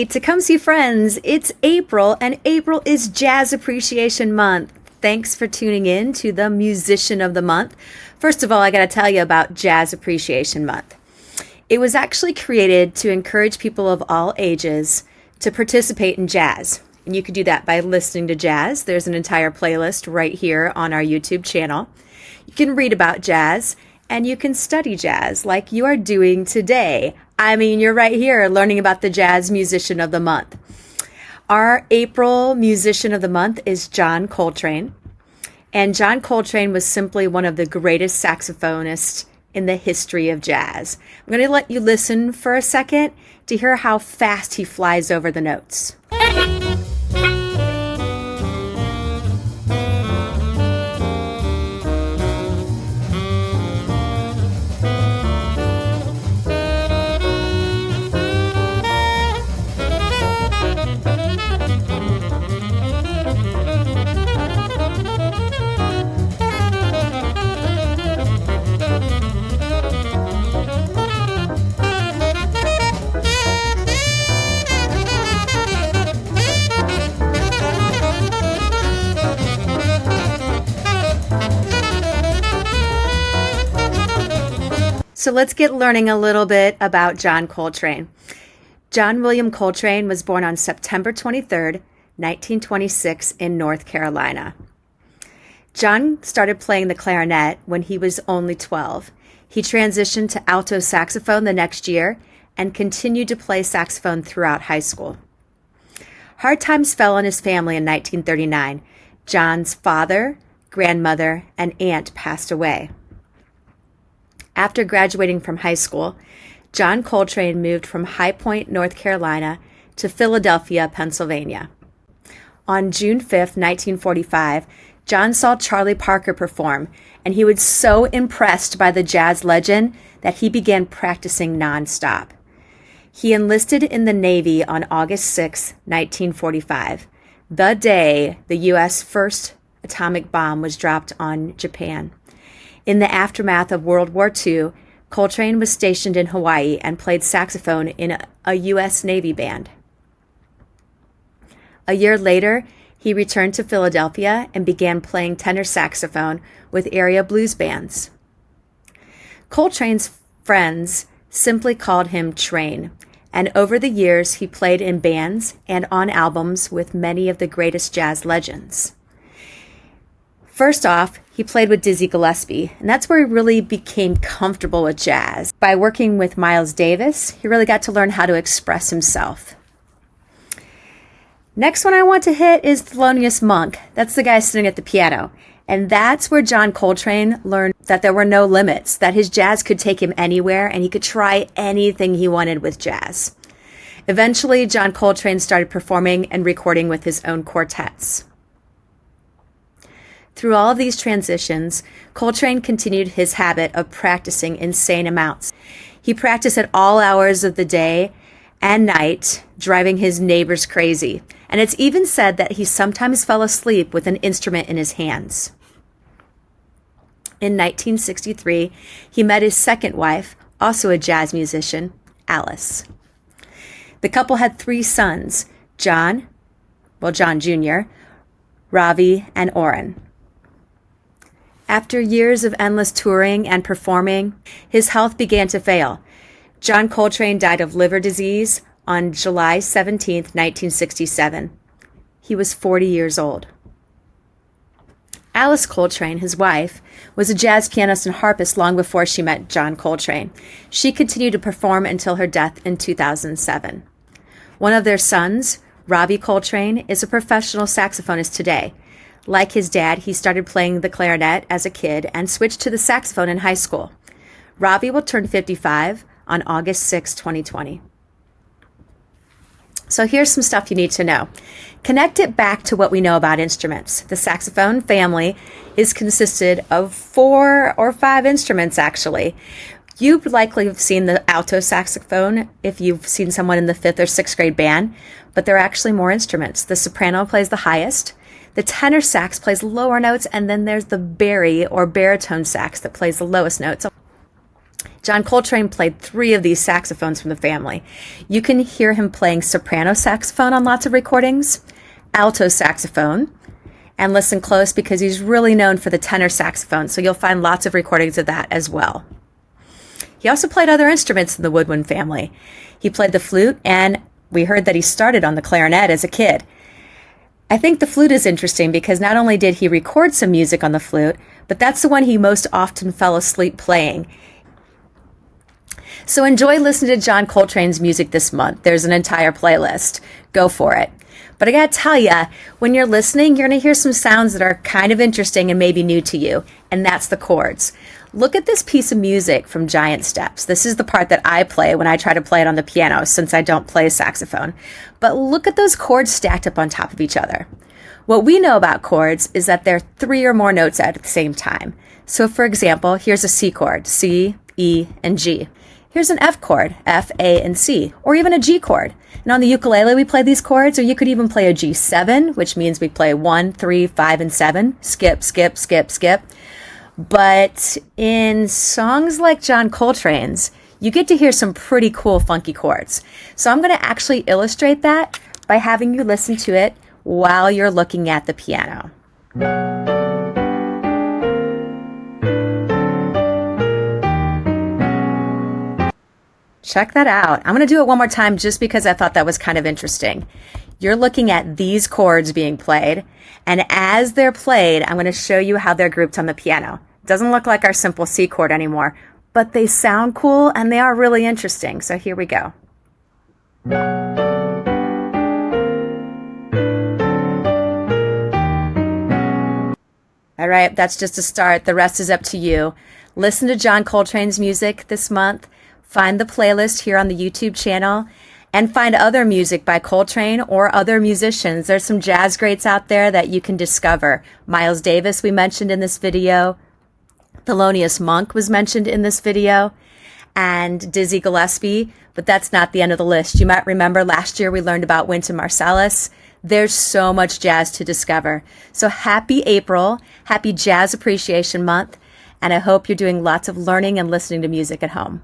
great to come see friends. It's April, and April is Jazz Appreciation Month. Thanks for tuning in to the Musician of the Month. First of all, I got to tell you about Jazz Appreciation Month. It was actually created to encourage people of all ages to participate in jazz. And you can do that by listening to jazz. There's an entire playlist right here on our YouTube channel. You can read about jazz, and you can study jazz like you are doing today. I mean, you're right here learning about the Jazz Musician of the Month. Our April Musician of the Month is John Coltrane. And John Coltrane was simply one of the greatest saxophonists in the history of jazz. I'm going to let you listen for a second to hear how fast he flies over the notes. So let's get learning a little bit about John Coltrane. John William Coltrane was born on September 23rd, 1926 in North Carolina. John started playing the clarinet when he was only 12. He transitioned to alto saxophone the next year and continued to play saxophone throughout high school. Hard times fell on his family in 1939. John's father, grandmother, and aunt passed away. After graduating from high school, John Coltrane moved from High Point, North Carolina, to Philadelphia, Pennsylvania. On June 5, 1945, John saw Charlie Parker perform, and he was so impressed by the jazz legend that he began practicing nonstop. He enlisted in the Navy on August 6, 1945, the day the U.S. first atomic bomb was dropped on Japan. In the aftermath of World War II, Coltrane was stationed in Hawaii and played saxophone in a U.S. Navy band. A year later, he returned to Philadelphia and began playing tenor saxophone with area blues bands. Coltrane's friends simply called him Train, and over the years he played in bands and on albums with many of the greatest jazz legends. First off, he played with Dizzy Gillespie, and that's where he really became comfortable with jazz. By working with Miles Davis, he really got to learn how to express himself. Next one I want to hit is Thelonious Monk. That's the guy sitting at the piano. And that's where John Coltrane learned that there were no limits, that his jazz could take him anywhere, and he could try anything he wanted with jazz. Eventually, John Coltrane started performing and recording with his own quartets. Through all of these transitions, Coltrane continued his habit of practicing insane amounts. He practiced at all hours of the day and night, driving his neighbors crazy. And it's even said that he sometimes fell asleep with an instrument in his hands. In 1963, he met his second wife, also a jazz musician, Alice. The couple had 3 sons, John Jr., Ravi, and Orrin. After years of endless touring and performing, his health began to fail. John Coltrane died of liver disease on July 17, 1967. He was 40 years old. Alice Coltrane, his wife, was a jazz pianist and harpist long before she met John Coltrane. She continued to perform until her death in 2007. One of their sons, Ravi Coltrane, is a professional saxophonist today. Like his dad, he started playing the clarinet as a kid and switched to the saxophone in high school. Ravi will turn 55 on August 6, 2020. So here's some stuff you need to know. Connect it back to what we know about instruments. The saxophone family is consisted of 4 or 5 instruments, actually. You likely have seen the alto saxophone if you've seen someone in the 5th or 6th grade band, but there are actually more instruments. The soprano plays the highest. The tenor sax plays lower notes, and then there's the bari or baritone sax that plays the lowest notes. John Coltrane played 3 of these saxophones from the family. You can hear him playing soprano saxophone on lots of recordings, alto saxophone, and listen close because he's really known for the tenor saxophone, so you'll find lots of recordings of that as well. He also played other instruments in the woodwind family. He played the flute, and we heard that he started on the clarinet as a kid. I think the flute is interesting because not only did he record some music on the flute, but that's the one he most often fell asleep playing. So enjoy listening to John Coltrane's music this month. There's an entire playlist. Go for it. But I gotta tell you, when you're listening, you're gonna hear some sounds that are kind of interesting and maybe new to you, and that's the chords. Look at this piece of music from Giant Steps. This is the part that I play when I try to play it on the piano since I don't play saxophone. But look at those chords stacked up on top of each other. What we know about chords is that they're 3 or more notes out at the same time. So for example, here's a C chord, C, E, and G. Here's an F chord, F, A, and C, or even a G chord. And on the ukulele, we play these chords, or you could even play a G7, which means we play 1, 3, 5, and 7. Skip, skip, skip, skip. But in songs like John Coltrane's, you get to hear some pretty cool, funky chords. So I'm going to actually illustrate that by having you listen to it while you're looking at the piano. Check that out. I'm going to do it one more time just because I thought that was kind of interesting. You're looking at these chords being played, and as they're played, I'm going to show you how they're grouped on the piano. It doesn't look like our simple C chord anymore, but they sound cool and they are really interesting. So here we go. All right, that's just a start. The rest is up to you. Listen to John Coltrane's music this month. Find the playlist here on the YouTube channel and find other music by Coltrane or other musicians. There's some jazz greats out there that you can discover. Miles Davis we mentioned in this video. Thelonious Monk was mentioned in this video. And Dizzy Gillespie, but that's not the end of the list. You might remember last year we learned about Wynton Marsalis. There's so much jazz to discover. So happy April, happy Jazz Appreciation Month, and I hope you're doing lots of learning and listening to music at home.